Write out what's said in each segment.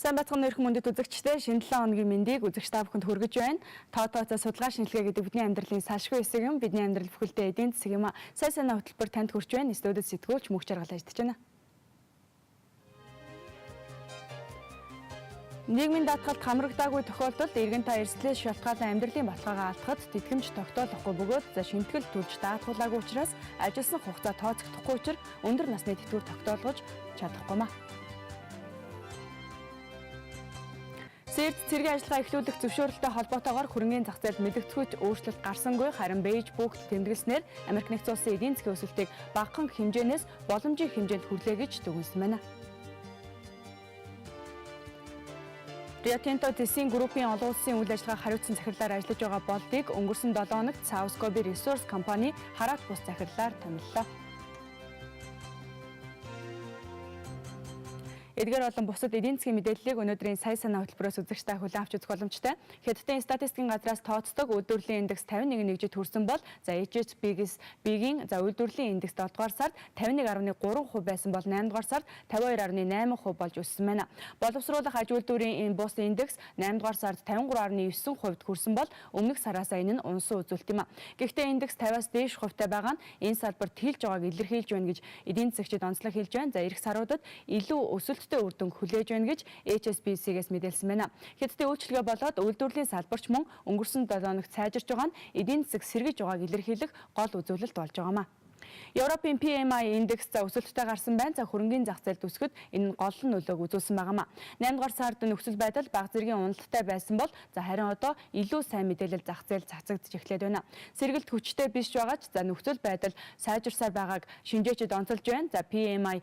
Сайн бацхан нэрхэн мөндөд үзэгчдээ шинэ 7 хоногийн мэндийг үзэгч та бүхэнд хүргэж байна. Тооцоо судалгаа шинжилгээ гэдэг бидний амьдралын салшгүй хэсэг юм. Бидний амьдрал бүхэлдээ эдийн засаг юм а. Сайн санаа хөтөлбөр танд хүрч байна. Студид сэтгүүлч мөнх жаргал ажиллаж байна. Нийгмийн даатгалд хамрагдаагүй тохиолдолд иргэн та эрсдлээс шалтгаалan амьдралын баталгаагаа алдахад тэтгэмж тогтоолохгүй бөгөөд шинтгэл төлж даатгуулаагүй учраас ажилласан хугацаа тооцогдохгүй учраас өндөр насны тэтгэвэр тогтоолгож чадахгүй маа. Сэрд цэргийн ажиллагаа эхлүүлэх зөвшөөрөлтөй холбоотойгоор хөрөнгөний зах зээлд мэдэгдэхүйц өөрчлөлт гарсангүй харин бейж бүгд тэмдэглэснээр Америк нэгдсэн улсын эдийн засгийн өсөлтийг багахан хэмжээнээс боломжийн хэмжээнд хүрлэе гэж дүгнсэн байна. Rio Tinto Tessin группийн олон улсын үйл ажиллагаа хариуцсан захирлаар ажиллаж байгаа болдыг өнгөрсөн 7 хоногт Southcobe Resource компани хараат бус захирлаар томиллоо. Эдгээр болон бусад эдийн засгийн мэдээллийг өнөөдрийн сайн санаа хөтөлбөрөөс үзэгчтэй хүлээн авч үзэх боломжтой. Хятадын статистикийн газраас тооцдог үйлдвэрлэлийн индекс 51 нэгжид хүрсэн бол HSBC-ийн үйлдвэрлэлийн индекс 7 дугаар сард 51.3% байсан бол 8 дугаар сард 52.8% болж өссөн байна. Боловсруулах аж үйлдвэрийн бус индекс 8 дугаар сард 53.9% хүрсэн бол өмнөх сараас энэ нь унсан үзүүлэлт юм а. Гэхдээ индекс 50-аас дээш хувьтай байгаа нь энэ салбарт хэлж байгааг илэрхийлж байна гэж эдийн засагчид онцлог хэлж байна. Ирэх саруудад илүү өсөлт үр дүнг хүлээж байна гэж HSBC-гээс мэдээлсэн байна. Хятадын үйлчлэгээ болоод үйлдвэрлэлийн салбарч мөн өнгөрсөн 7 хоногт сайжирч байгаа нь эдийн засаг сэргэж байгааг илэрхийлэх гол үзүүлэлт болж байгаамаа. Европын PMI индекс өсөлттэй гарсан байна. Хөрөнгөний зах зээлд өсөхөд энэ гол нөлөөг үзүүлсэн байгаамаа. 8 дугаар сард нөхцөл байдал бага зэргийн уналттай байсан бол харин одоо илүү сайн мэдээлэл зах зээл цацагдж эхлээд байна. Сэргэлт хүчтэй биш байгаач нөхцөл байдал сайжирсаар байгааг шинжээчид онцолж байна. PMI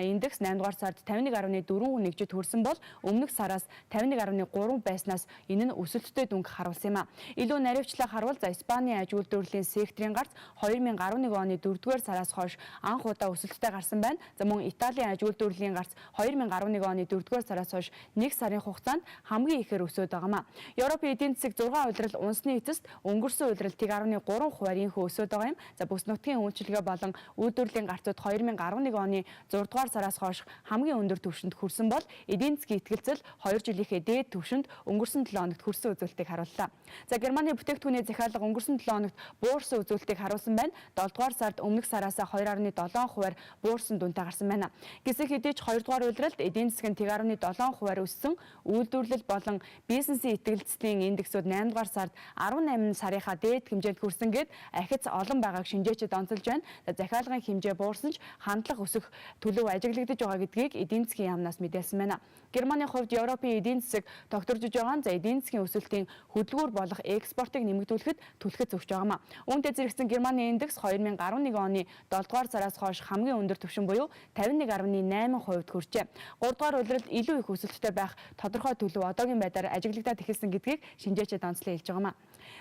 индекс 8 дугаар сард 51.4 нэгжид хүрсэн бол өмнөх сараас 51.3 байснаас энэ нь өсөлттэй дүнг харуулсан юм а. Илүү наривчлан харвал Испаний аж үйлдвэрлэлийн секторын гарц 2011 оны 4-р сараас хойш анх удаа өсөлттэй гарсан байна. Мөн Италийн аж үйлдвэрлэлийн гарц 2011 оны 4-р сараас хойш 1 сарын хугацаанд хамгийн ихээр өсөд байгаамаа. Европын эдийн засаг 6 улирал унсны эцэст өнгөрсөн улирал 1.3%-ийнхүү өсөд байгаа юм. Бүс нутгийн үйлчилгээ болон үйлдвэрлэлийн гарцууд 2011 оны 6-р сараас хойш хамгийн өндөр түвшинд хүрсэн бол эдийн засгийн итгэлцэл 2 жилийнхээ дээд түвшинд өнгөрсөн 7 хоногт хүрсэн үзүүлэлтийг харууллаа. Германы бүтээгдэхүүний захиалга өнгөрсөн 7 хоногт буурсан үзүүлэлтийг харуулсан байна. 7 дугаар сард өмнөх сараас 2.7%-аар буурсан дүнтэй гарсан байна. Гэвч хэдий ч 2 дугаар улиралд эдийн засгийн 1.7%-аар өссөн, үйлдвэрлэл болон бизнесийн итгэлцлийн индексүүд 8 дугаар сард 18 сарынхаа дээд хэмжээнд хүрсэн гэд ахиц олон байгааг шинжээчид онцолж байна. Захиалгын хэмжээ буурсан ч хандлага өсөх төлөв ажиглагдаж байгаа гэдгийг эдийн засгийн яамнаас мэдээлсэн байна. Германы хувьд Европын эдийн засаг тогтворжиж байгаа нь эдийн засгийн өсөлтийн хөдөлгүүр болох экспортыг нэмэгдүүлэхэд түлхэц өгч байгаамаа. Үүнтэй зэрэгцэн Германы индекс 2011 оны 7 дугаар сараас хойш хамгийн өндөр түвшин буюу 51.8%-д хүрчээ. 3 дугаар улиралд илүү их өсөлттэй байх тодорхой төлөв одоогийн байдлаар ажиглагдаад эхэлсэн гэдгийг шинжээчид онцлог хэлж байгаамаа.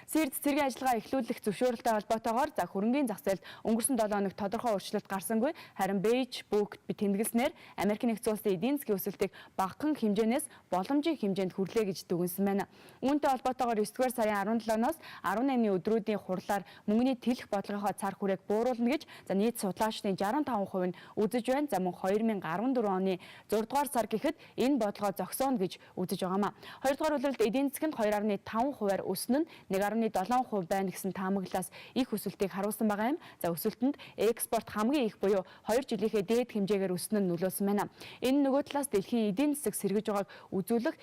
Сэрд цэргийн ажиллагаа эхлүүлэх зөвшөөрөлтэй холбоотойгоор хөрөнгөний зах зээлд өнгөрсөн 7 хоногт тодорхой өөрчлөлт гарсангүй харин бейж бүгд тэмдэглэснээр Америк нэгдсэн улсын эдийн засгийн өсөлтийг багахан хэмжээнээс боломжийн хэмжээнд хүрлэе гэж дүгнсэн байна. Үүнтэй холбоотойгоор 9-р сарын 17-ноос 18-ны өдрүүдийн хурлаар мөнгөний тэлэх бодлогынхоо цар хүрээг бууруулна гэж нийт судлаачдын 65% нь үзэж байна. Мөн 2014 оны 6 дугаар сар гэхэд энэ бодлогоо зогсооно гэж үзэж байгаамаа. 2 дугаар улиралд эдийн засаг нь 2.5%-аар өснө нь 1.7% байна гэсэн таамаглалаас их өсөлтийг харуулсан байгаа юм. Өсөлтөнд экспорт хамгийн их буюу 2 жилийнхээ дээд хэмжээгээр өснө нь нөлөөлсөн байна. Энэ нөгөө талаас дэлхийн эдийн засаг сэргэж байгааг үзүүлэх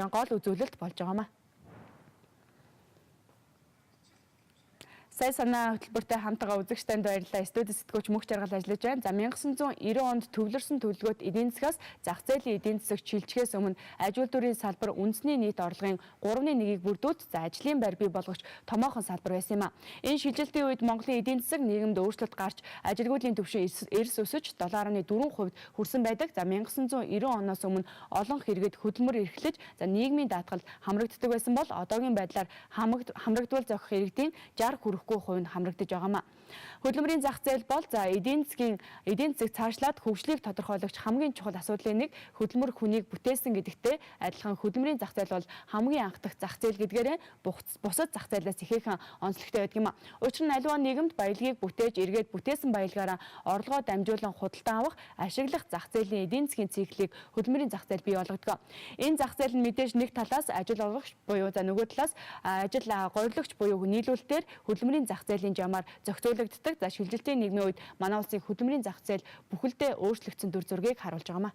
гол үзүүлэлт болж байгаамаа. Сая санаа хөтөлбөртэй хамтгаа үзэгч танд баярлалаа. Студид сэтгүүлч Мөнх Жаргал ажиллаж байна. За 1990 онд төвлөрсөн төлөвлөгөөт эдийн засгаас зах зээлийн эдийн засаг чилжихээс өмнө аж үйлдвэрийн салбар үндэсний нийт орлогын 3/1-ийг бүрдүүлж ажлын байр бий болгогч томоохон салбар байсан юм а. Энэ шилжилтийн үед Монголын эдийн засаг нийгэмд өөрчлөлт гарч ажилгүйдлийн түвшин эрс өсөж 7.4% хүрсэн байдаг. За 1990 оноос өмнө олон хэрэгэд хөдөлмөр эрхлэж нийгмийн даатгалд хамрагддаг байсан бол одоогийн байдлаар хамрагдвал зохих иргэдийн 60 хүрэхгүй хувь нь хамрагдаж байгаамаа. Хөдөлмөрийн зах зээл бол эдийн засаг цаашлаад хөгжлийг тодорхойлогч хамгийн чухал асуудлын нэг хөдөлмөр хүнийг бүтээсэн гэдэгтээ адилхан хөдөлмөрийн зах зээл бол хамгийн анх дахь зах зээл гэдгээрээ бусад зах зээлээс ихээхэн онцлогтой байдаг юм а. Учир нь аливаа нийгэмд баялагийг бүтээж эргээд бүтээсэн баялагаараа орлогоо дамжуулан худалдан авах, ашиглах зах зээлийн эдийн засгийн циклийг хөдөлмөрийн зах зээл бий болгодог. Энэ зах зээл нь мэдээж нэг талаас ажил олгогч буюу нөгөө талаас ажил гориглогч буюу нийлүүлэлтээр хөдөлмөрийн зах зээлийн жамаар зохицуулагддаг. За шилжилтийн нийгмийн үед манай улсын хөдөлмөрийн зах зээл бүхэлдээ өөрчлөгдсөн дүр зургийг харуулж байгаамаа.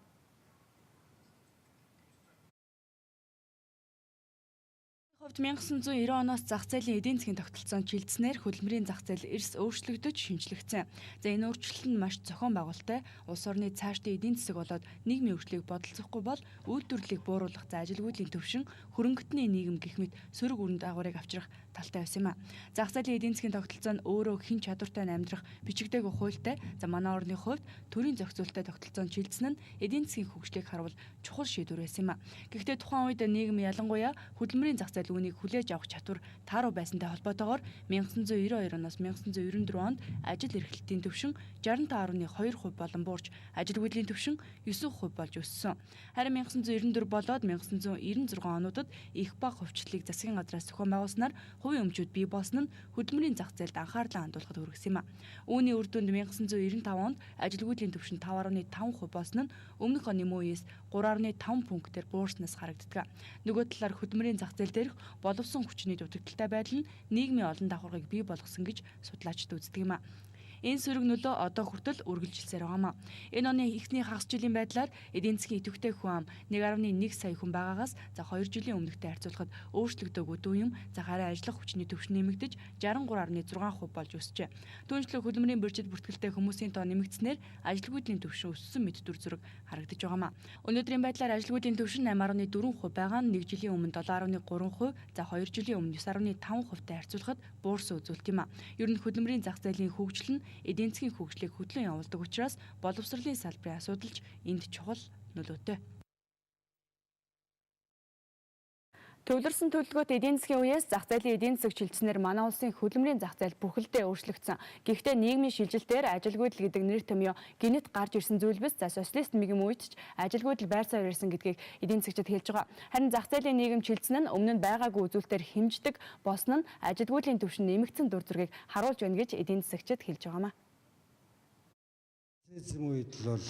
Хувьд 1990 оноос зах зээлийн эдийн засгийн тогтолцоон чилжснээр хөдөлмөрийн зах зээл эрс өөрчлөгдөж шинжлэгдсэн. За энэ өөрчлөлт нь маш зохион байгуулалттай улс орны цаашдын эдийн засаг болоод нийгмийн хөгжлийг бодолцохгүй бол үйлдвэрлэлийг бууруулах ажилгүйдлийн төвшин хөрөнгөтний нийгэм гэх мэт сөрөг үр дагаврыг авчрах талтай байсан юм а. Зах зээлийн эдийн засгийн тогтолцоо нь өөрөө хэн чадвартай амьдрах бичигдээгүй хуультай. За манай орны хувьд төрийн зохицуулалттай тогтолцоон чилжсэн нь эдийн засгийн хөгжлийг харуул чухал шийдвэр байсан юм а. Гэхдээ тухайн үед нийгэм ялангуяа хөдөлмөрийн зах зээл үүнийг хүлээж авах чадвар тааруу байсантай холбоотойгоор 1992 оноос 1994 онд ажил эрхлэлтийн түвшин 65.2% болон буурч ажилгүйдлийн түвшин 9% болж өссөн. Харин 1994 болоод 1996 онуудад их бага хувьчлалыг засгийн газраас зохион байгуулснаар хувийн өмчүүд бий болсон нь хөдөлмөрийн зах зээлд анхаарлаа хандуулахад хүргэсэн юм а. Үүний үр дүнд 1995 онд ажилгүйдлийн түвшин 5.5% болсон нь өмнөх оны мөн үеэс 3.5 пунктээр буурснаас харагддаг. Нөгөө талаар хөдөлмөрийн зах зээл дээрх боловсон хүчний дутагдaltaй байдал нь нийгмийн олон давхаргыг бий болгосон гэж судлаачид үздэг юм а. Энэ сөрөг нөлөө одоо хүртэл үргэлжилсээр байгаамаа. Энэ оны эхний хагас жилийн байдлаар эдийн засгийн идэвхтэй хүн ам 1.1 сая хүн байгаагаас 2 жилийн өмнөхтэй харьцуулахад өөрчлөгдөөгүй дүү юм. Харин ажиллах хүчний түвшин нэмэгдэж 63.6% болж өсжээ. Түүнчлэн хөдөлмөрийн бюджет бүртгэлтэй хүмүүсийн тоо нэмэгдснээр ажилгүйдлийн түвшин өссөн мэт дүр зураг харагдаж байгаамаа. Өнөөдрийн байдлаар ажилгүйдлийн түвшин 8.4% байгаа нь 1 жилийн өмнө 7.3%, 2 жилийн өмнө 9.5%-тай харьцуулахад буурсан үзүүлэлт юм а. Ер нь хөдөлмөрийн зах зээлийн хөгжил нь эдийн засгийн хөгжлийг хөтлөн явуулдаг учраас боловсролын салбарын асуудалч энд чухал нөлөөтэй. Төвлөрсөн төлөвлөгөөт эдийн засгийн үеэс зах зээлийн эдийн засаг чилжснээр манай улсын хөдөлмөрийн зах зээл бүхэлдээ өөрчлөгдсөн. Гэхдээ нийгмийн шилжилтээр ажилгүйдэл гэдэг нэр томьёо гинэт гарч ирсэн зүйл биз. Социалист мигм үед ч ажилгүйдэл байр суурь ирсэн гэдгийг эдийн засагчид хэлж байгаа. Харин зах зээлийн нийгэм чилжсэн нь өмнө нь байгаагүй үзүүлэлтээр хэмждэг болсон нь ажилгүйдлийн түвшин нэмэгдсэн дүр зургийг харуулж байна гэж эдийн засагчид хэлж байгаамаа. Социализм үед бол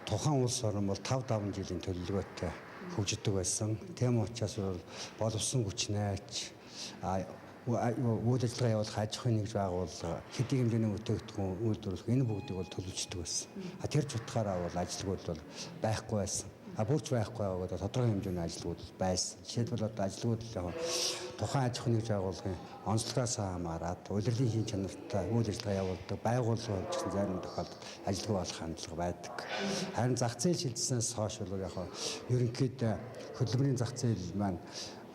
тухайн улс орн бол 5-7 жилийн төлөвлөгөөтэй хөгждөг байсан. Тэм учраас боловсон хүч найч үйл ажиллагаа явуулах аж ахуйн нэгж байгууллага хэдийн хэмжээний бүтээгдэхүүн үйлдвэрлэх энэ бүгдийг бол төлөвлөждөг байсан. Тэр чухлаараа бол ажилгүйд бол байхгүй байсан. Бүрч байхгүй байгаа тодорхой хэмжээний ажилгүйд байсан. Жишээлбэл одоо ажилгүйд тухайн аж ахуйн нэгж байгууллагын онцлогоос хамаарат улирлын шин чанартай үйл ажиллагаа явуулдаг байгууллага гэсэн зарим тохиолдолд ажилгүй болох хандлага байдаг. Харин зах зээл шилжснээс хойш бол ерөнхийдөө хөдөлмөрийн зах зээл маань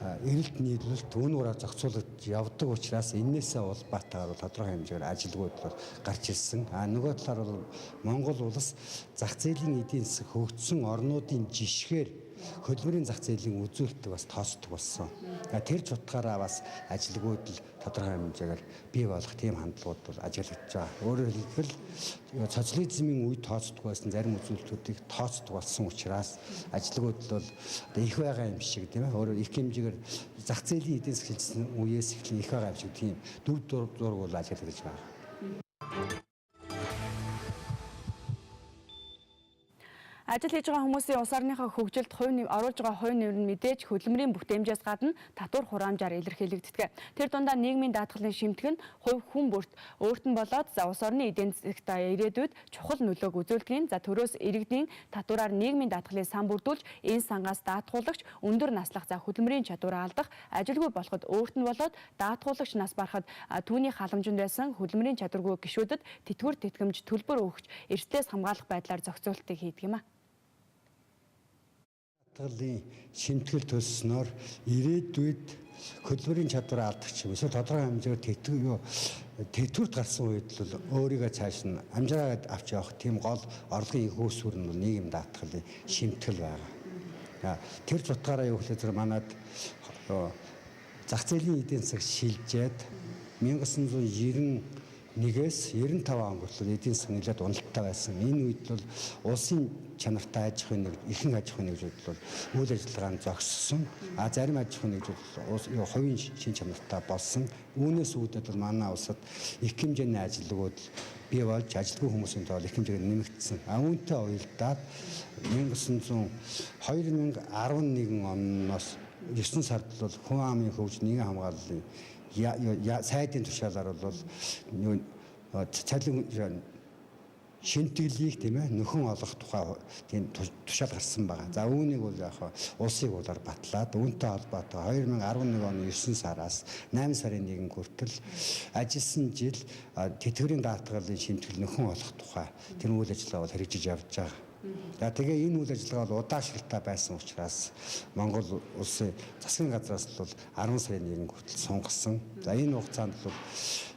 эрэлт нийлүүлэлт үүнүүрээ зохицуулж явдаг учраас энээсээ улбаатайгаар бол тодорхой хэмжээгээр ажилгүйд бол гарч ирсэн. Нөгөө талаар бол Монгол улс зах зээлийн эдийн засаг хөгжсөн орнуудын жишгээр хөдөлмөрийн зах зээлийн үзүүлэлтийг бас тооцдог болсон. Тэр ч утгаараа бас ажилгүйд л тодорхой хэмжээгээр бий болох тийм хандлагууд бол ажиглагдж байгаа. Өөрөөр хэлбэл социализмын үед тооцдог байсан зарим үзүүлэлтүүдийг тооцдог болсон учраас ажилгүйд бол их байгаа юм шиг тийм ээ. Өөрөөр их хэмжээгээр зах зээлийн эдийн засаг шилжсэн үеэс эхлэн их байгаа юм шиг тийм дүр зураг бол ажиглагдж байгаа. Ажил хийж байгаа хүмүүсийн улс орныхоо хөгжилд оруулж байгаа хувь нэмэр нь мэдээж хөдөлмөрийн бүтээмжээс гадна татвар хураамжаар илэрхийлэгддэг. Тэр дундаа нийгмийн даатгалын шимтэг нь хувь хүн бүрт өөрт нь болоод улс орны эдийн засагт ирээдүйд чухал нөлөөг үзүүлдэг. Төрөөс иргэдийн татвараар нийгмийн даатгалыг сан бүрдүүлж энэ сангаас даатгуулагч өндөр наслах хөдөлмөрийн чадвараа алдах, ажилгүй болоход өөрт нь болоод даатгуулагч нас барахад түүний халамжинд байсан хөдөлмөрийн чадваргүй гишүүдэд тэтгэвэр тэтгэмж төлбөр өгч эрсдлээс хамгаалах байдлаар зохицуултыг хийдэг юм а. Даатгалын шимтгэл төлснөөр ирээдүйд хөдөлмөрийн чадвараа алдах юм. Эсвэл тодорхой хэмжээгээр тэтгэврт гарсан үед л өөрийгөө цааш нь амжираад авч явах тийм гол орлогын их үүсвэр нь нийгэм даатгалын шимтгэл байгаа. Тэр утгаараа юу гэхээр манад зах зээлийн эдийн засаг шилжээд 1991-ээс 95 он хүртэл эдийн засаг нэлээд уналттай байсан. Энэ үед бол улсын чанартай аж ахуйн ихэнх аж ахуйн нэгжүүд бол үйл ажиллагаанд зогссон. Зарим аж ахуйн нэгжүүд хувийн шин чанартай болсон. Үүнээс үүдээд бол манай улсад их хэмжээний ажилтнууд бий болж ажилтгүй хүмүүсийн тоол их хэмжээгээр нэмэгдсэн. Үүнтэй уялдаад 2011 оноос 9 сард бол хүн амын хөгжил нийгэм хамгааллын сайдын тушаалаар бол цалин шинтгэлийг тийм ээ нөхөн олох тухай тийм тушаал гарсан байгаа. За үүнийг бол яг улсын хуулиар батлаад үүнтэй холбоотой 2011 оны 9 сараас 8 сарын 1 хүртэл ажилласан жил тэтгэврийн даатгалын шинтгэл нөхөн олох тухай тэр үйл ажиллагаа бол хэрэгжиж явж байгаа. За тэгээ энэ үйл ажиллагаа бол удаашралтай байсан учраас Монгол улсын засгийн газраас бол 10 сарын 1 хүртэл сунгасан. За энэ хугацаанд бол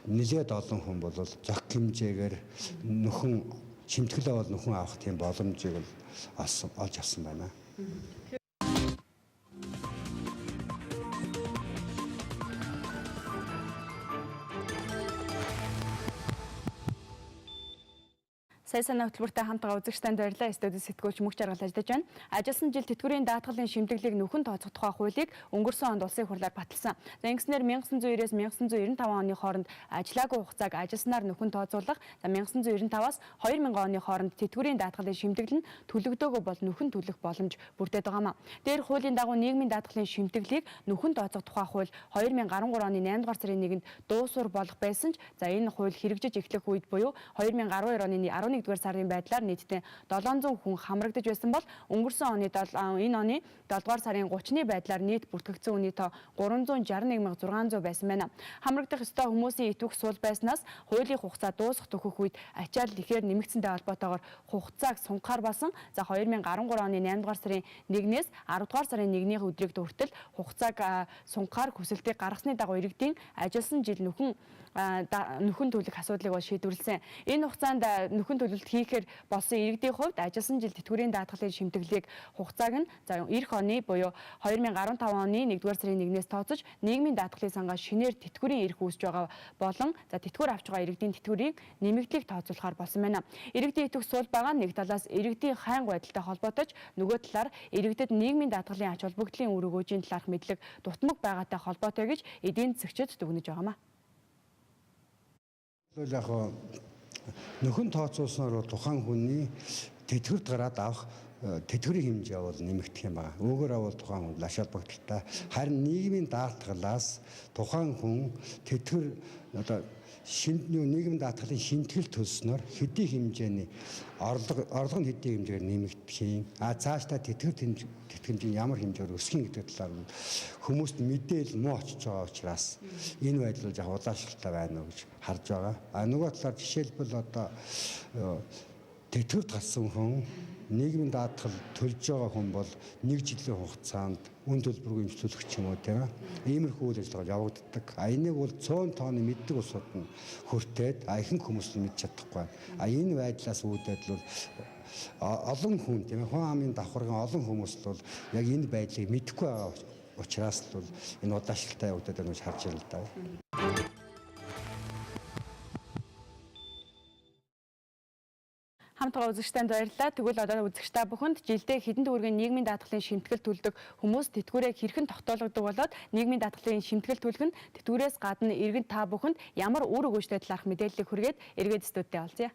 нэлээд олон хүн бол зох хэмжээгээр нөхөн шимтгэлээ бол нөхөн авах тийм боломжийг олж авсан байна. Сая санаа хөтөлбөртэй хамтгаа үзэгч танд баярлалаа. Студид сэтгүүлч Мөнх Жаргал ажиллаж байна. Ажилласан жил тэтгэврийн даатгалын шимтгэлийг нөхөн тооцох тухай хуулийг өнгөрсөн онд улсын хурлаар баталсан. За ингэснээр 1990-ээс 1995 оны хооронд ажиллаагүй хугацааг ажилласнаар нөхөн тооцоолох, 1995-аас 2000 оны хооронд тэтгэврийн даатгалын шимтгэл нь төлөгдөөгүй бол нөхөн төлөх боломж бүрдээд байгаамаа. Дээр хуулийн дагуу нийгмийн даатгалын шимтгэлийг нөхөн тооцох тухай хууль 2013 оны 8 дугаар сарын 1-нд дуусвар болох байсан ч энэ хууль хэрэгжиж эхлэх үед буюу 2012 оны 11-р сарын байдлаар нийтдээ 700 хүн хамрагдаж байсан бол өнгөрсөн оны энэ оны 7 дугаар сарын 30-ны байдлаар нийт бүртгэгдсэн хүний тоо 361,600 байсан байна. Хамрагдах ёстой хүмүүсийн итвэх сул байснаас хуулийн хугацаа дуусах төхөх үед ачаал ихээр нэмэгдсэнтэй холбоотойгоор хугацааг сунгахаар болсон. За 2013 оны 8 дугаар сарын 1-ээс 10 дугаар сарын 1-ний өдрийг хүртэл хугацааг сунгахаар хүсэлтийг гаргасны дагуу иргэдийн ажилласан жил нөхөн төлөх асуудлыг бол шийдвэрлсэн. Энэ хугацаанд нөхөн төлөлт хийхээр болсон иргэдийн хувьд ажилласан жил тэтгэврийн даатгалын шимтгэлийг хугацааг нь эх оны буюу 2015 оны 1-р сарын 1-ээс тооцож нийгмийн даатгалын сангаас шинээр тэтгэврийн эрх үүсэж байгаа болон тэтгэвэр авч байгаа иргэдийн тэтгэврийг нэмэгдлийг тооцоолохоор болсон байна. Иргэдийн итвэх сул байгаа нэг талаас иргэдийн хайнг байдалтай холбоотойч нөгөө талаар иргэдэд нийгмийн даатгалын ач холбогдлын үр өгөөжийн талаарх мэдлэг дутмаг байгаатай холбоотой гэж эдийн засагчид дүгнэж байгаамаа. Яг нөхөн тооцоолсноор тухайн хүний тэтгэврт гараад авах тэтгэврийн хэмжээ бол нэмэгдэх юм байна. Өөрөөр бол тухайн хүн ач холбогдолтой. Харин нийгмийн даатгалаас тухайн хүн тэтгэвэр нийгмийн даатгалын шинтгэл төлснөөр хэдийн хэмжээний орлого нь хэдийн хэмжээгээр нэмэгдэх юм. Цаашдаа тэтгэврийн ямар хэмжээгээр өсөх гэдэг талаар нь хүмүүст мэдээлэл муу очиж байгаа учраас энэ байдал яг удаашралтай байна уу гэж харж байгаа. Нөгөө талаар жишээлбэл тэтгэврт гарсан хүн нийгмийн даатгал төлж байгаа хүн бол 1 жилийн хугацаанд үн төлбөргүй төлөх ч юм уу тийм ээ. Иймэрхүү үйл ажиллагаа явагддаг. Энийг бол 100 тонны мэддэг усууд нь хүртээд ихэнх хүмүүс нь мэдж чадахгүй. Энэ байдлаас үүдээд бол олон хүн тийм ээ хүн амын давхаргын олон хүмүүс бол яг энэ байдлыг мэдэхгүй байгаа учраас л бол энэ удаашралтай явагдаад байна гэж харж байна л да. Хамтгаа үзэгчтэнд баярлалаа. Тэгвэл одоо үзэгч та бүхэнд жилдээ хэдэн төгрөгийн нийгмийн даатгалын шимтгэл төлдөг хүмүүс тэтгэврээ хэрхэн тогтоологдог болоод нийгмийн даатгалын шимтгэл төлөх нь тэтгэврээс гадна иргэн та бүхэнд ямар үр өгөөжтэй талаарх мэдээллийг хүргээд эргээд студидтэй олзъя.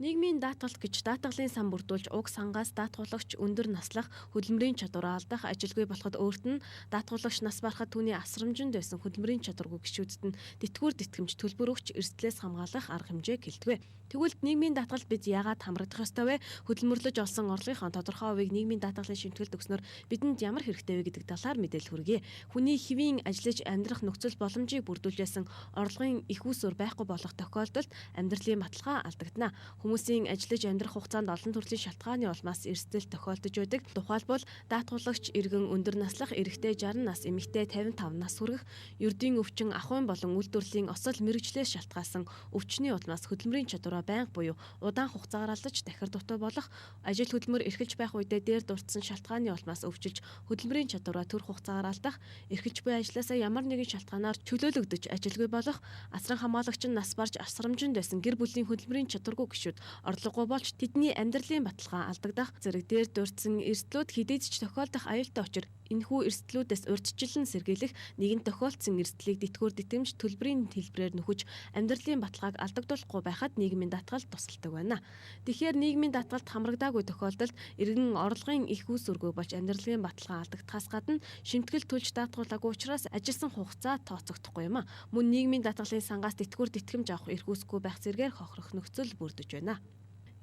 Нийгмийн даатгалт гэж даатгалын сан бүрдүүлж уг сангаас даатгуулагч өндөр наслах хөдөлмөрийн чадвараа алдах ажилгүй болоход өөрт нь даатгуулагч нас барахад түүний асрамжинд байсан хөдөлмөрийн чадваргүй гишүүдэд нь тэтгэвэр тэтгэмж төлбөр өгч эрсдлээс хамгаалах арга хэмжээ гэлтгвэ. Тэгвэл нийгмийн даатгалд бид яагаад хамрагдах ёстой вэ? Хөдөлмөрлөж олсон орлогынхоо тодорхой хувийг нийгмийн даатгалын шимтгэлд өгснөөр бидэнд ямар хэрэгтэй вэ гэдэг талаар мэдээлэл хүргэе. Хүний хэвийн ажиллаж амьдрах нөхцөл боломжийг бүрдүүлж байсан орлогын их усүр байхгүй болох тохиолдолд амьдралын баталгаа алдагдана. Хүмүүсийн ажиллаж амьдрах хугацаанд олон төрлийн шалтгааны улмаас эрсдэл тохиолдож байдаг. Тухайлбал даатгуулагч иргэн өндөр наслах, эрэгтэй 60 нас, эмэгтэй 55 нас хүрэх, ердийн өвчин, ахуйн болон үйлдвэрлэлийн осол мэрэгчлээс шалтгаалсан өвчний улмаас хөдөлмөрийн чадвараа байнга буюу удаан хугацаагаар алдаж дахир дутуу болох, ажил хөдөлмөр эрхэлж байх үедээ дээр дурдсан шалтгааны улмаас өвчилж хөдөлмөрийн чадвараа төр хугацаагаар алдах, эрхэлж буй ажлаасаа ямар нэгэн шалтгаанаар чөлөөлөгдөж ажилгүй болох, асран хамгаалагч нь нас барж асрамжинд байсан гэр бүлийн хөдөлмөрийн чадваргүй гишүүд орлогогүй болж тэдний амьдралын баталгаа алдагдах, зэрэг дээр дурдсан эрсдлүүд хэдийд ч тохиолдох аюултай учир энэхүү эрсдлүүдээс урьдчилан сэргийлэх, нэгэн тохиолдсон эрсдлийг тэтгэвэр тэтгэмж төлбөрийн хэлбэрээр нөхөж амьдралын баталгааг алдагдуулахгүй байхад нийгмийн даатгалд тусалдаг байна. Тэгэхээр нийгмийн даатгалд хамрагдаагүй тохиолдолд иргэн орлогын их үүсвэргүй болж амьдралын баталгаа алдагдахаас гадна шимтгэл төлж даатгуулаагүй учраас ажилласан хугацаа тооцогдохгүй юм. Мөн нийгмийн даатгалын сангаас тэтгэвэр тэтгэмж авах эрх үүсэхгүй байх зэргээр хохирох нөхцөл бүрдэж байна.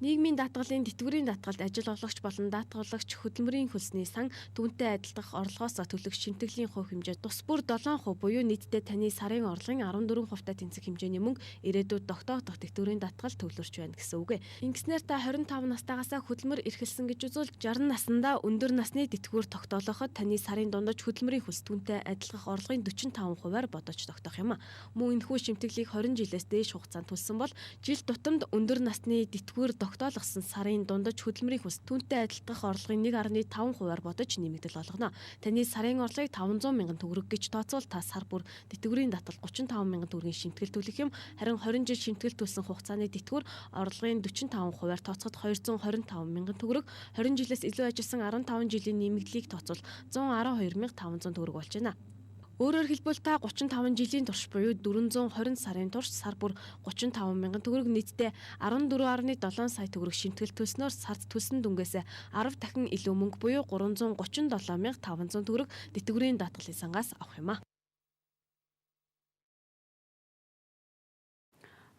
Нийгмийн даатгалын тэтгэврийн даатгалд ажил олгогч болон даатгуулагч хөдөлмөрийн хөлсний сан түүнтэй адилдах орлогоос төлөх шимтгэлийн хувь хэмжээ тус бүр 7% буюу нийтдээ таны сарын орлогын 14%-тай тэнцэх хэмжээний мөнгө ирээдүйд тогтоогдох тэтгэврийн даатгал төвлөрч байна гэсэн үг. Ингэснээр та 25 настайгаас хөдөлмөр эрхэлсэн гэж үзвэл 60 наснда өндөр насны тэтгэвэр тогтоолоход таны сарын дундаж хөдөлмөрийн хөлс түүнтэй адилдах орлогын 45%-аар бодож тогтоох юм. Мөн энэхүү шимтгэлийг 20 жилээс дээш хугацаанд төлсөн бол жил тутамд өндөр насны тэтгэвэр тогтоолгосон сарын дундаж хөдөлмөрийн хөлс түүнтэй адилдах орлогын 1.5%-аар бодож нэмэгдэл олгоно. Таны сарын орлогыг 500 мянган төгрөг гэж тооцвол та сар бүр тэтгэврийн даатгал 35 мянган төгрөгийн шимтгэл төлөх юм. Харин 20 жил шимтгэл төлсөн хугацааны тэтгэвэр орлогын 45%-аар тооцоход 225 мянган төгрөг, 20 жилээс илүү ажилласан 15 жилийн нэмэгдлийг тооцвол 112,500 төгрөг болж байна. Өөрөөр хэлбэл та 35 жилийн турш буюу 420 сарын турш сар бүр 35 мянган төгрөг нийтдээ 14.7 сая төгрөг шимтгэл төлснөөр сард төлсөн дүнгээс 10 дахин илүү мөнгө буюу 337,500 төгрөг тэтгэврийн даатгалын сангаас авах юм.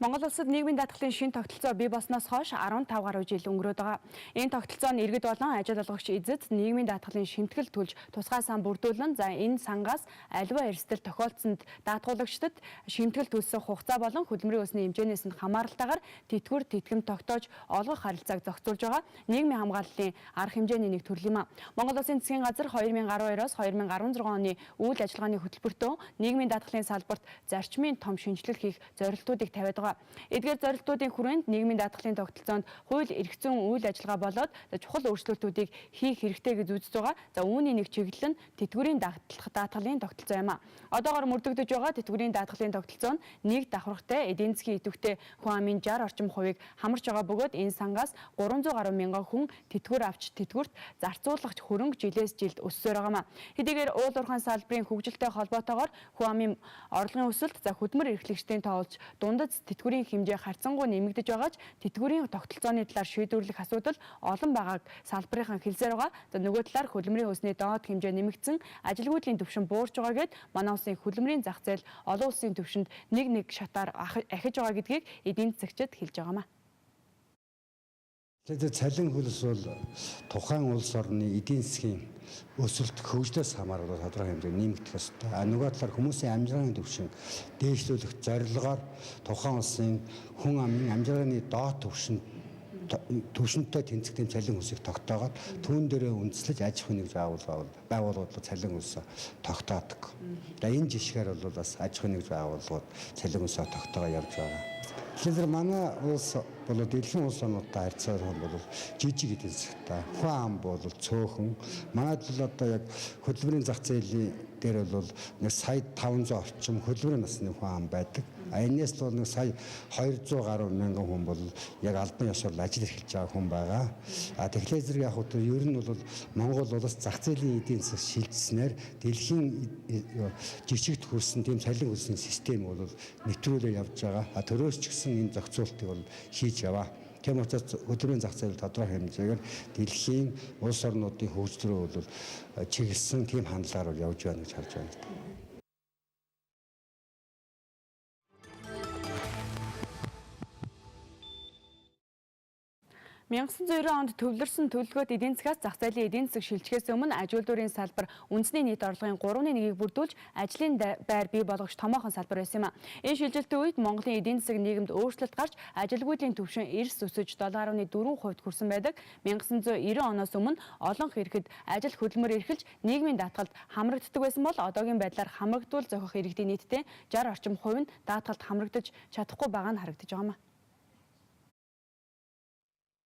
Монгол улсад нийгмийн даатгалын шинэ тогтолцоо бий болсноос хойш 15 гаруй жил өнгөрөөд байгаа. Энэ тогтолцоо нь иргэд болон ажил олгогч эзэд нийгмийн даатгалын шимтгэл төлж тусгай сан бүрдүүлэн энэ сангаас аливаа эрсдэл тохиолдсонд даатгуулагчдад шимтгэл төлсөн хугацаа болон хөдөлмөрийн өсний хэмжээнээс нь хамааралтайгаар тэтгэвэр тэтгэм тогтоож олгох харилцааг зохицуулж байгаа нийгмийн хамгааллын арга хэмжээний нэг төрөл юм. Монгол Улсын засгийн газар 2012-оос 2016 оны үйл ажиллагааны хөтөлбөртөө нийгмийн даатгалын салбарт зарчмын том шинжилгээ хийх зорилтуудыг тавиад байгаа. Эдгээр зорилтуудын хүрээнд нийгмийн даатгалын тогтолцоонд хууль эрх зүйн үйл ажиллагаа болоод чухал өөрчлөлтүүдийг хийх хэрэгтэй гэж үзэж байгаа. Үүний нэг чиглэл нь тэтгэврийн даатгалын тогтолцоо юм. Одоогоор мөрдөгдөж байгаа тэтгэврийн даатгалын тогтолцоо нь нэг давхаргатай эдийн засгийн идэвхтэй хүн амын 60 орчим хувийг хамарч байгаа бөгөөд энэ сангаас 300 гаруй мянган хүн тэтгэвэр авч тэтгэврт зарцуулах хөрөнгө жилээс жилд өссөөр байгаа. Хэдийгээр уул уурхайн салбарын хөгжилтэй холбоотойгоор хүн амын орлогын өсөлт хөдөлмөр эрхлэгчдийн тоолж дундад тэтгэврийн хэмжээ харьцангуй нэмэгдэж байгаач тэтгэврийн тогтолцооны талаар шийдвэрлэх асуудал олон байгааг салбарынхан хэлсээр байгаа. Нөгөө талаар хөдөлмөрийн хөлсний доод хэмжээ нэмэгдсэн, ажилгүйдлийн түвшин буурч байгаа гэд манай улсын хөдөлмөрийн зах зээл олон улсын түвшинд нэг шатаар ахиж байгаа гэдгийг эдийн засагчид хэлж байгаамаа. Тэгээд цалин хөлс бол тухайн улс орны эдийн засгийн өсөлт хөгжлөөс хамаарал тодорхой хэмжээнд нэмэгдэх ёстой. Нөгөө талаар хүмүүсийн амжиргааны түвшин дээшлүүлэх зорилгоор тухайн улсын хүн амын амжиргааны доод түвшинтэй тэнцвэртэй цалин хөлсийг тогтоогоод түүн дээрээ үндэслэж аж ахуйн нэгж байгууллагууд цалин хөлсөө тогтоодог. Энэ жишгээр бол бас аж ахуйн нэгж байгууллагууд цалин хөлсөө тогтоогоо явж байгаа. Тэгэхээр манай улс бол дэлхийн улс орнуудтай харьцуулах бол жижиг эдийн засгтай. Хүн ам бол цөөхөн. Манайд л одоо яг хөдөлмөрийн зах зээлийн дээр бол 1,500 орчим хөдөлмөрийн насны хүн ам байдаг. Энэс л бол 200 гаруй мянган хүн бол яг албан ёсоор ажил эрхэлж байгаа хүн байгаа. Тэгэхээр зэрэг яг хөө ер нь бол Монгол улс зах зээлийн эдийн засаг шилжснээр дэлхийн жижигт хүрсэн тийм цалин хөлсний систем бол нэвтрүүлээ явж байгаа. Төрөөс ч гэсэн энэ зохицуултыг бол хийж яваа. Тийм учраас хөдөлмөрийн зах зээл тодорхой хэмжээгээр дэлхийн улс орнуудын хөгжил рүү бол чиглэсэн тийм хандлагаар явж байна гэж харж байна. 1990 онд төвлөрсөн төлөвлөгөөт эдийн засгаас зах зээлийн эдийн засаг шилжихээс өмнө аж үйлдвэрийн салбар үндэсний нийт орлогын 3.1-ийг бүрдүүлж ажлын байр бий болгох томоохон салбар байсан юм а. Энэ шилжилтийн үед Монголын эдийн засаг нийгэмд өөрчлөлт гарч ажилгүйдлийн түвшин эрс өсөж 7.4% хүрсэн байдаг. 1990 оноос өмнө олон хэрэгэд ажил хөдөлмөр эрхэлж нийгмийн даатгалд хамрагддаг байсан бол одоогийн байдлаар хамрагдвал зохих иргэдийн нийтдээ 60 орчим хувь нь даатгалд хамрагдаж чадахгүй байгаа нь харагдаж байгаа юм а.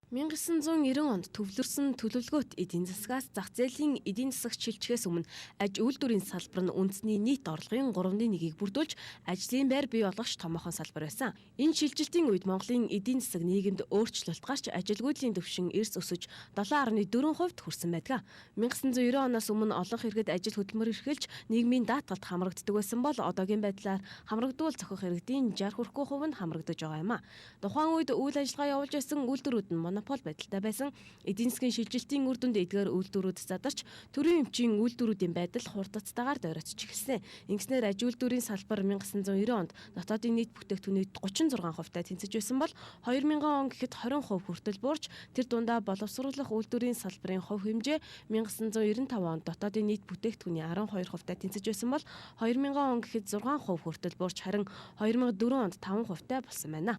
1990 онд төвлөрсөн төлөвлөгөөт эдийн засгаас зах зээлийн эдийн засагт шилжихээс өмнө аж үйлдвэрийн салбар нь үндэсний нийт орлогын 3.1-ийг бүрдүүлж ажлын байр бий болгох томоохон салбар байсан. Энэ шилжилтийн үед Монголын эдийн засаг нийгэмд өөрчлөлт гарч ажилгүйдлийн түвшин эрс өсөж 7.4% хүрсэн байдаг. 1990 оноос өмнө олон хэрэгэд ажил хөдөлмөр эрхэлж нийгмийн даатгалд хамрагддаг байсан бол одоогийн байдлаар хамрагдвал зохих иргэдийн 60 хүрэхгүй хувь нь хамрагдаж байгаа юм а. Тухайн үед үйл ажиллагаа явуулж байсан үйлдвэрүүд нь монопол байдалтай байсан. Эдийн засгийн шилжилтийн үр дүнд эдгээр үйлдвэрүүд задарч төрийн өмчийн үйлдвэрүүдийн байдал хурдцтайгаар дойротч эхэлсэн. Ингэснээр аж үйлдвэрийн салбар 1990 онд дотоодын нийт бүтээгдэхүүний 36%-тай тэнцэж байсан бол 2000 он гэхэд 20% хүртэл буурч тэр дундаа боловсруулах үйлдвэрийн салбарын хувь хэмжээ 1995 онд дотоодын нийт бүтээгдэхүүний 12%-тай тэнцэж байсан бол 2000 он гэхэд 6% хүртэл буурч харин 2004 онд 5%-тай болсон байна.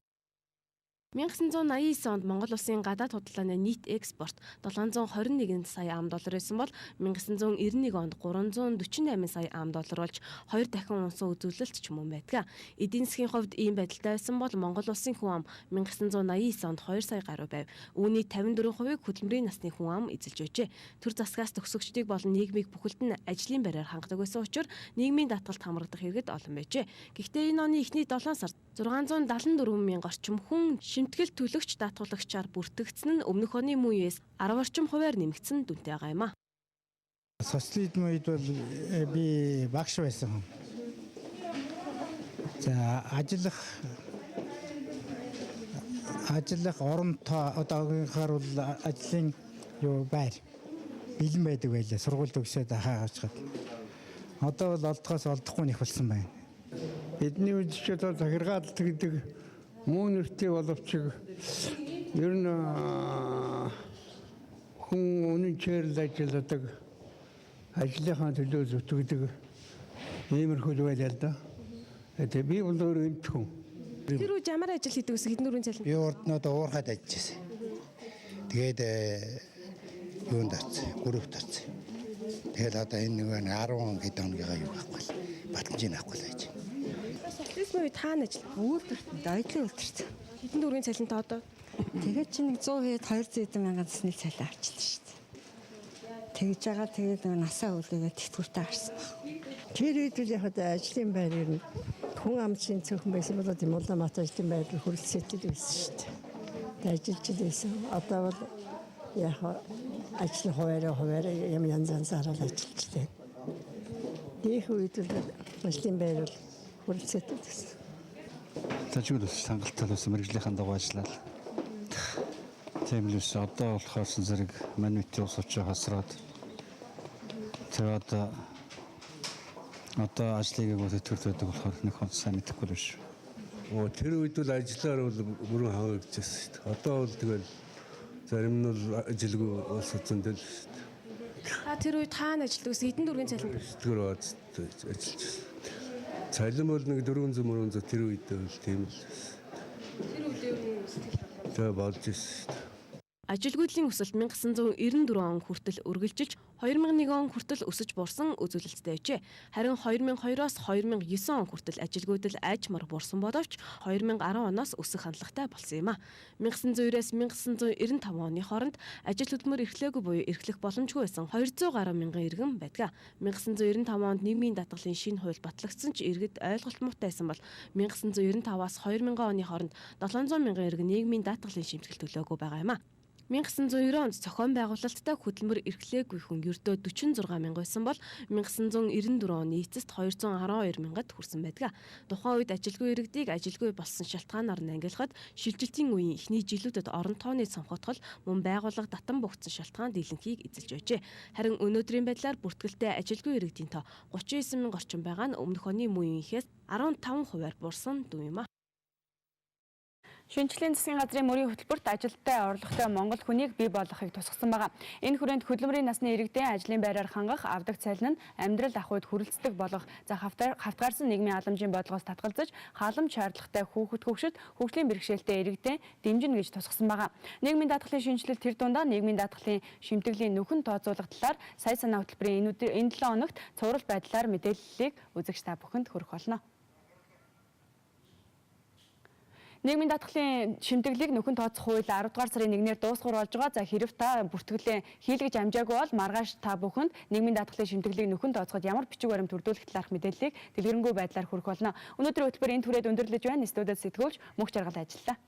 1989 онд Монгол улсын гадаад худалдааны нийт экспорт 721 сая ам доллар байсан бол 1991 онд 348 сая ам доллар болж 2 дахин унсан үзүүлэлт ч мөн байдаг. Эдийн засгийн хувьд ийм байдалтай байсан бол Монгол улсын хүн ам 1989 онд 2 сая гаруй байв. Үүний 54%-ийг хөдөлмөрийн насны хүн ам эзэлж байжээ. Төр засгаас төгсөгчдийг болон нийгмийг бүхэлд нь ажлын байраар хангадаг байсан учраас нийгмийн даатгалд хамрагдах иргэд олон байжээ. Гэхдээ энэ оны эхний 7 сард 674 мянга орчим хүн шимтгэл төлөгч даатгуулагчаар бүртгэгдсэн нь өмнөх оны мөн үеэс 10 орчим хувиар нэмэгдсэн дүнтэй байгаа юм а. Социализм үед бол би багш байсан. За ажиллах оронтой одоогийнхаар бол ажлын байр бэлэн байдаг байлаа. Сургууль төгсөөд хаагачаад. Одоо бол олдохоос олдохгүй нэх болсон байна. Бидний үдшид захиргаалт гэдэг мөн нэртэй боловч ер нь хүн үнэн чирэл ажилладаг ажлынхаа төлөө зүтгэдэг иймэрхүү байл л да. Тэгээ би бол өөрөө эмч хүн. Тэр үед ямар ажил хийдэг вэ? Хэдэн дөрвийн цалин? Би урднууд уурхад ажиллажсэн. Тэгээд юунд орсон? Группт орсон. Тэгээд одоо энэ нэг 10 хэд хоногоо юу байхгүй л баталжин авахгүй л байж. Социализмын үед хаана ажил? Үйлдвэрт, ажлын үйлдвэрт. Хэдэн дөрвийн цалинтай одоо? Тэгээд чи нэг 100 хэд 200 хэдэн мянган цэсний цалин авчихлаа шүү дээ. Тэгж байгаа тэгээд насаа үлээгээд тэтгэвртэй гарсан. Тэр үед л яг ажлын байр ер нь хүн амчин цөөхөн байсан бол тийм Улаанбаат ажлын байр хөрөлцөж байсан шүү дээ. Ажиллаж байсан. Одоо бол яг ажлын хуваараа янз-янзаар л ажиллаж байна. Дэх үед л ажлын байр бол хөрөлцөж байсан. Тажигд хангалттай болсон мэрэгжлийнхэн дагуу ажиллаад. Тийм л үс одоо болохоор зэрэг манвитийн ус очоо хасраад. Тэгээд одоо ажлыг төтөлд байдаг болохоор нэг хон сайн мэдэхгүй л биш. Тэр үед бол ажиллаар бол бүрэн хангагдчихсан шүү дээ. Одоо бол тэгэл зарим нь бол ажилгүй ус үзэндэл шүү дээ. Та тэр үед хаана ажилладаг вэ? Хэдэн дөрвийн цалин? Сэтгэр бааз ажиллаж байсан. Цалин бол нэг 400 тэр үед бол тийм л. Тэр үед юу сэтгэл Тэгээ болж ирсэн шүү дээ. Ажилгүйдлийн өсөлт 1994 он хүртэл үргэлжилж 2001 он хүртэл өсөж буурсан үзүүлэлттэй байжээ. Харин 2002-оос 2009 он хүртэл ажилгүйдэл ажмар буурсан боловч 2010 оноос өсөх хандлагатай болсон юм а. 1990-аас 1995 оны хооронд ажил хөдөлмөр эрхлээгүй буюу эрхлэх боломжгүй байсан 200 гаруй мянган иргэн байдаг. 1995 онд нийгмийн даатгалын шинэ хууль батлагдсан ч иргэд ойлголт муутай байсан бол 1995-аас 2000 оны хооронд 700 мянган иргэн нийгмийн даатгалын шимтгэл төлөөгүй байгаа юм а. 1990 онд зохион байгуулалттай хөдөлмөр эрхлээгүй хүн ердөө 46 мянга байсан бол 1994 оны эцэст 212 мянгад хүрсэн байдаг. Тухайн үед ажилгүй иргэдийг ажилгүй болсон шалтгаанаар нь ангилахад шилжилтийн үеийн эхний жилүүдэд орон тооны цомхотгол мөн байгууллага татан бугдсан шалтгаан дийлэнхийг эзэлж байжээ. Харин өнөөдрийн байдлаар бүртгэлтэй ажилгүй иргэдийн тоо 39 мянга орчим байгаа нь өмнөх оны мөн үеийнхээс 15%-аар буурсан дүн юм а. Шинжлэлийн засгийн газрын мөрийн хөтөлбөрт ажилтай орлоготой монгол хүнийг бий болгохыг тусгасан байгаа. Энэ хүрээнд хөдөлмөрийн насны иргэдийн ажлын байраар хангах, авдаг цалин нь амьдрал ах үед хүрэлцдэг болох хавтгаарсан нийгмийн халамжийн бодлогоос татгалзаж, халамж шаардлагатай хүүхэд хөгшөд хөгжлийн бэрхшээлтэй иргэдээ дэмжинэ гэж тусгасан байгаа. Нийгмийн даатгалын шинжилэл тэр дундаа нийгмийн даатгалын шимтгэлийн нөхөн тооцоолох талаар сая санаа хөтөлбөрийн энэ 7 хоногт цуврал байдлаар мэдээллийг үзэгч та бүхэнд хүргэх болно. Нийгмийн даатгалын шимтгэлийг нөхөн тооцох хууль 10 дугаар сарын 1-ээр дуусгуур болж байгаа. За хэрэв та бүртгэлээ хийлгэж амжаагүй бол маргааш та бүхэнд нийгмийн даатгалын шимтгэлийг нөхөн тооцоход ямар бичиг баримт хүрдүүлэх талаарх мэдээллийг дэлгэрэнгүй байдлаар хүргэх болно. Өнөөдрийн хөтөлбөр энэ түрээд өндөрлөж байна. Студиуд сэтгүүлч Мөнх Жаргал ажиллаа.